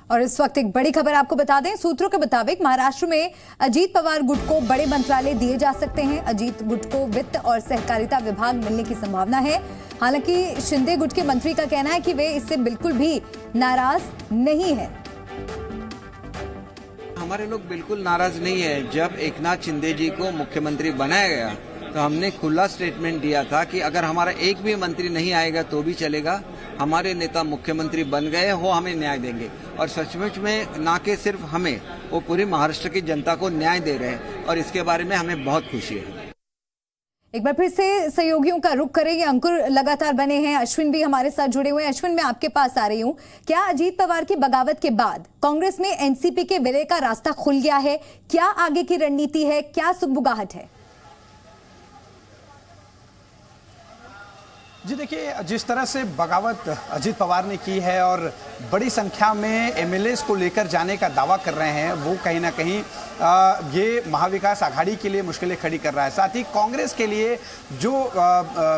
और इस वक्त एक बड़ी खबर आपको बता दें, सूत्रों के मुताबिक महाराष्ट्र में अजीत पवार गुट को बड़े मंत्रालय दिए जा सकते हैं। अजीत गुट को वित्त और सहकारिता विभाग मिलने की संभावना है। हालांकि शिंदे गुट के मंत्री का कहना है कि वे इससे बिल्कुल भी नाराज नहीं है। हमारे लोग बिल्कुल नाराज नहीं है। जब एकनाथ शिंदे जी को मुख्यमंत्री बनाया गया तो हमने खुला स्टेटमेंट दिया था कि अगर हमारा एक भी मंत्री नहीं आएगा तो भी चलेगा, हमारे नेता मुख्यमंत्री बन गए, वो हमें न्याय देंगे। और सचमुच में ना कि सिर्फ हमें, वो पूरी महाराष्ट्र की जनता को न्याय दे रहे हैं और इसके बारे में हमें बहुत खुशी है। एक बार फिर से सहयोगियों का रुख करेंगे। अंकुर लगातार बने हैं, अश्विन भी हमारे साथ जुड़े हुए हैं। अश्विन, मैं आपके पास आ रही हूं। क्या अजीत पवार की बगावत के बाद कांग्रेस में एनसीपी के विलय का रास्ता खुल गया है? क्या आगे की रणनीति है? क्या सुगबुगाहट है? जी देखिए, जिस तरह से बगावत अजीत पवार ने की है और बड़ी संख्या में एमएलएस को लेकर जाने का दावा कर रहे हैं, वो कहीं ना कहीं ये महाविकास आघाड़ी के लिए मुश्किलें खड़ी कर रहा है। साथ ही कांग्रेस के लिए जो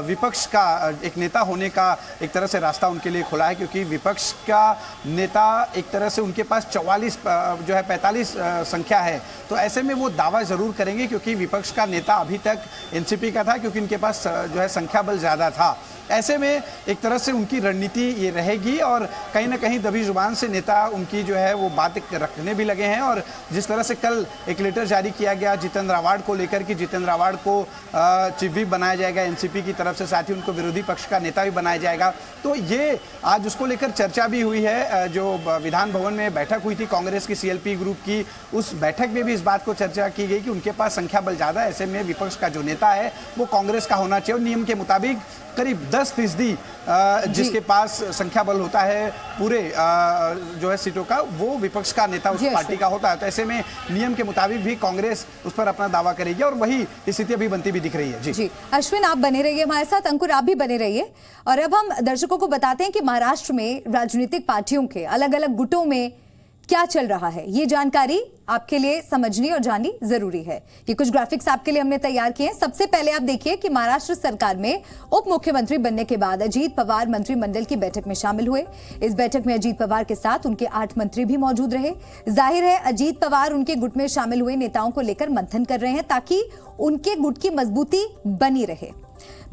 विपक्ष का एक नेता होने का एक तरह से रास्ता उनके लिए खुला है, क्योंकि विपक्ष का नेता एक तरह से उनके पास 45 संख्या है। तो ऐसे में वो दावा जरूर करेंगे, क्योंकि विपक्ष का नेता अभी तक एनसीपी का था, क्योंकि उनके पास संख्या बल ज्यादा था। ऐसे में एक तरह से उनकी रणनीति ये रहेगी और कहीं ना कहीं दबी जुबान से नेता उनकी वो बात रखने भी लगे हैं। और जिस तरह से कल एक लेटर जारी किया गया जितेंद्र आव्हाड को लेकर कि जितेंद्र आव्हाड को चीफ व्हिप बनाया जाएगा एनसीपी की तरफ से, साथ ही उनको विरोधी पक्ष का नेता भी बनाया जाएगा। तो ये आज उसको लेकर चर्चा भी हुई है। जो विधान भवन में बैठक हुई थी कांग्रेस की सीएलपी ग्रुप की, उस बैठक में भी इस बात को चर्चा की गई कि उनके पास संख्या बल ज्यादा है। ऐसे में विपक्ष का जो नेता है वो कांग्रेस का होना चाहिए। नियम के मुताबिक करीब 10% जिसके पास संख्या बल होता है पूरे सीटों का, वो विपक्ष का नेता उस पार्टी का होता है। तो ऐसे में नियम के मुताबिक भी कांग्रेस उस पर अपना दावा करेगी और वही स्थिति अभी बनती भी दिख रही है। जी अश्विन, आप बने रहिए हमारे साथ, अंकुर आप भी बने रहिए। और अब हम दर्शकों को बताते हैं कि महाराष्ट्र में राजनीतिक पार्टियों के अलग अलग गुटों में क्या चल रहा है। ये जानकारी आपके लिए समझनी और जाननी जरूरी है। ये कुछ ग्राफिक्स आपके लिए हमने तैयार किए हैं। सबसे पहले आप देखिए कि महाराष्ट्र सरकार में उप मुख्यमंत्री बनने के बाद अजीत पवार मंत्रिमंडल की बैठक में शामिल हुए। इस बैठक में अजीत पवार के साथ उनके 8 मंत्री भी मौजूद रहे। जाहिर है अजीत पवार उनके गुट में शामिल हुए नेताओं को लेकर मंथन कर रहे हैं ताकि उनके गुट की मजबूती बनी रहे।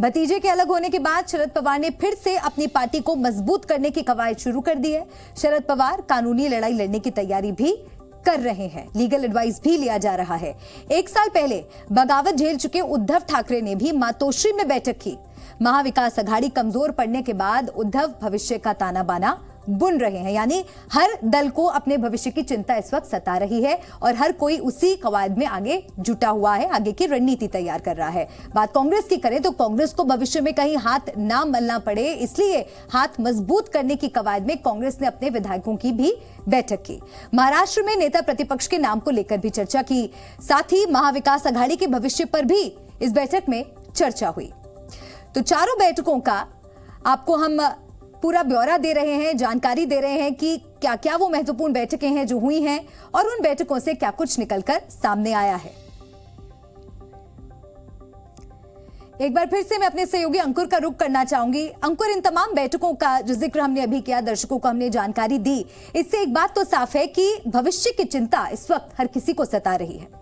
भतीजे के अलग होने के बाद शरद पवार ने फिर से अपनी पार्टी को मजबूत करने की कवायद शुरू कर दी है। शरद पवार कानूनी लड़ाई लड़ने की तैयारी भी कर रहे हैं, लीगल एडवाइस भी लिया जा रहा है। 1 साल पहले बगावत झेल चुके उद्धव ठाकरे ने भी मातोश्री में बैठक की। महाविकास आघाड़ी कमजोर पड़ने के बाद उद्धव भविष्य का ताना बाना बुन रहे हैं, यानी हर दल को अपने भविष्य की चिंता इस वक्त सता रही है और हर कोई उसी कवायद में आगे जुटा हुआ है, आगे की रणनीति तैयार कर रहा है। बात कांग्रेस की करें तो कांग्रेस को भविष्य में कहीं हाथ ना मलना पड़े, इसलिए हाथ मजबूत करने की कवायद में कांग्रेस ने अपने विधायकों की भी बैठक की। महाराष्ट्र में नेता प्रतिपक्ष के नाम को लेकर भी चर्चा की, साथ ही महाविकास आघाड़ी के भविष्य पर भी इस बैठक में चर्चा हुई। तो चारों बैठकों का आपको हम पूरा ब्यौरा दे रहे हैं, जानकारी दे रहे हैं कि क्या क्या वो महत्वपूर्ण बैठकें हैं जो हुई हैं और उन बैठकों से क्या कुछ निकलकर सामने आया है। एक बार फिर से मैं अपने सहयोगी अंकुर का रुख करना चाहूंगी। अंकुर, इन तमाम बैठकों का जो जिक्र हमने अभी किया, दर्शकों को हमने जानकारी दी, इससे एक बात तो साफ है कि भविष्य की चिंता इस वक्त हर किसी को सता रही है।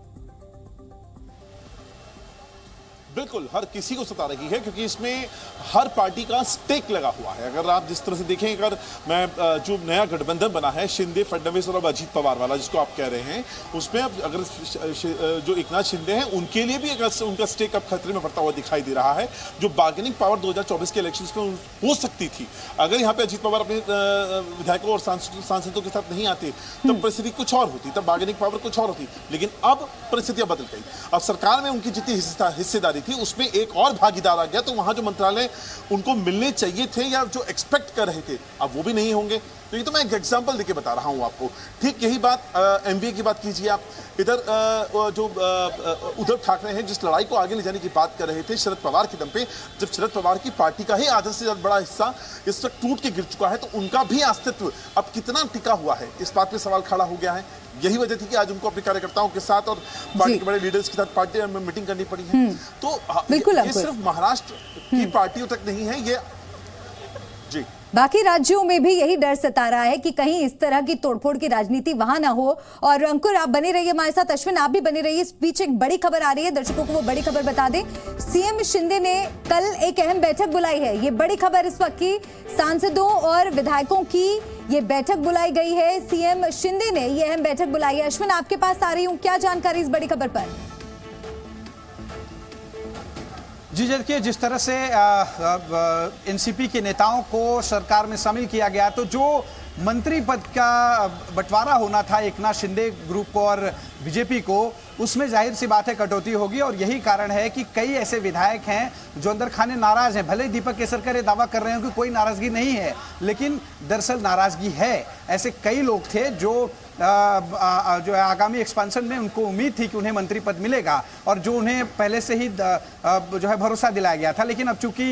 बिल्कुल हर किसी को सता रही है, क्योंकि इसमें हर पार्टी का स्टेक लगा हुआ है। अगर आप जिस तरह से देखें, अगर मैं जो नया गठबंधन बना है शिंदे फडणवीस और अजीत पवार वाला जिसको आप कह रहे हैं, उसमें अब अगर जो एकनाथ शिंदे हैं उनके लिए भी अगर उनका स्टेक अब खतरे में पड़ता हुआ दिखाई दे रहा है। जो बार्गेनिंग पावर 2024 के इलेक्शंस में हो सकती थी, अगर यहाँ पे अजीत पवार अपने विधायकों और सांसदों के साथ नहीं आते तब परिस्थिति कुछ और होती, तब बार्गेनिंग पावर कुछ और होती। लेकिन अब परिस्थितियां बदल गई। अब सरकार में उनकी जितनी हिस्सेदारी थी उसमें एक और भागीदार आ गया, तो वहां जो मंत्रालय उनको मिलने चाहिए थे या जो एक्सपेक्ट कर रहे थे, अब वो भी नहीं होंगे। तो ये तो मैं एक एग्जांपल देके बता रहा हूं आपको। ठीक यही बात एमबीए की बात कीजिए आप। इधर जो उद्धव ठाकरे हैं जिस लड़ाई को आगे ले जाने की बात कर रहे थे शरद पवार के दम पे, जब शरद पवार की पार्टी का ही आधा से ज्यादा बड़ा हिस्सा इस वक्त टूट के गिर चुका है, तो उनका भी अस्तित्व अब कितना टिका हुआ है, इस बात पे सवाल खड़ा हो गया है। यही वजह थी कि आज उनको अपने कार्यकर्ताओं के साथ और पार्टी के बड़े लीडर्स के साथ पार्टी में मीटिंग करनी पड़ी है। तो ये सिर्फ महाराष्ट्र की पार्टियों तक नहीं है, ये जी बाकी राज्यों में भी यही डर सता रहा है कि कहीं इस तरह की तोड़फोड़ की राजनीति वहां ना हो। और अंकुर, आप बने रहिए हमारे साथ, अश्विन आप भी बने रहिए। इस बीच एक बड़ी खबर आ रही है, दर्शकों को वो बड़ी खबर बता दें। सीएम शिंदे ने कल एक अहम बैठक बुलाई है। ये बड़ी खबर इस वक्त की, सांसदों और विधायकों की ये बैठक बुलाई गई है। सीएम शिंदे ने ये अहम बैठक बुलाई है। अश्विन, आपके पास आ रही हूं, क्या जानकारी इस बड़ी खबर पर? जी देखिए, जिस तरह से एनसीपी के नेताओं को सरकार में शामिल किया गया, तो जो मंत्री पद का बंटवारा होना था एकनाथ शिंदे ग्रुप को और बीजेपी को, उसमें जाहिर सी बात है कटौती होगी। और यही कारण है कि कई ऐसे विधायक हैं जो अंदर खाने नाराज हैं। भले दीपक केसरकर ये दावा कर रहे हैं कि कोई नाराजगी नहीं है, लेकिन दरअसल नाराजगी है। ऐसे कई लोग थे जो जो है आगामी एक्सपेंशन में उनको उम्मीद थी कि उन्हें मंत्री पद मिलेगा और जो उन्हें पहले से ही जो है भरोसा दिलाया गया था। लेकिन अब चूंकि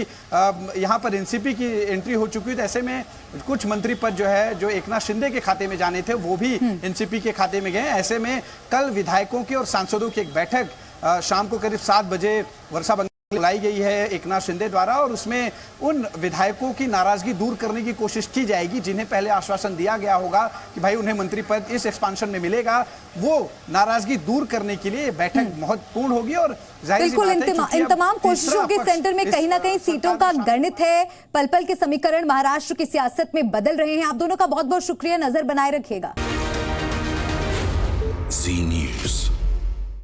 यहाँ पर एनसीपी की एंट्री हो चुकी है, तो ऐसे में कुछ मंत्री पद जो है जो एकनाथ शिंदे के खाते में जाने थे वो भी एनसीपी के खाते में गए। ऐसे में कल विधायकों की और सांसदों की एक बैठक शाम को करीब 7 बजे वर्षा बुलाई गई है एकनाथ शिंदे द्वारा, और उसमें उन विधायकों की नाराजगी दूर करने की कोशिश की जाएगी जिन्हें पहले आश्वासन दिया गया होगा कि भाई उन्हें मंत्री पद इस एक्सपांशन में मिलेगा। वो नाराजगी दूर करने के लिए बैठक महत्वपूर्ण होगी। और बिल्कुल इन तमाम कोशिशों के सेंटर में कहीं ना कहीं सीटों का गणित है। पल पल के समीकरण महाराष्ट्र की सियासत में बदल रहे हैं। आप दोनों का बहुत बहुत शुक्रिया, नजर बनाए रखिएगा।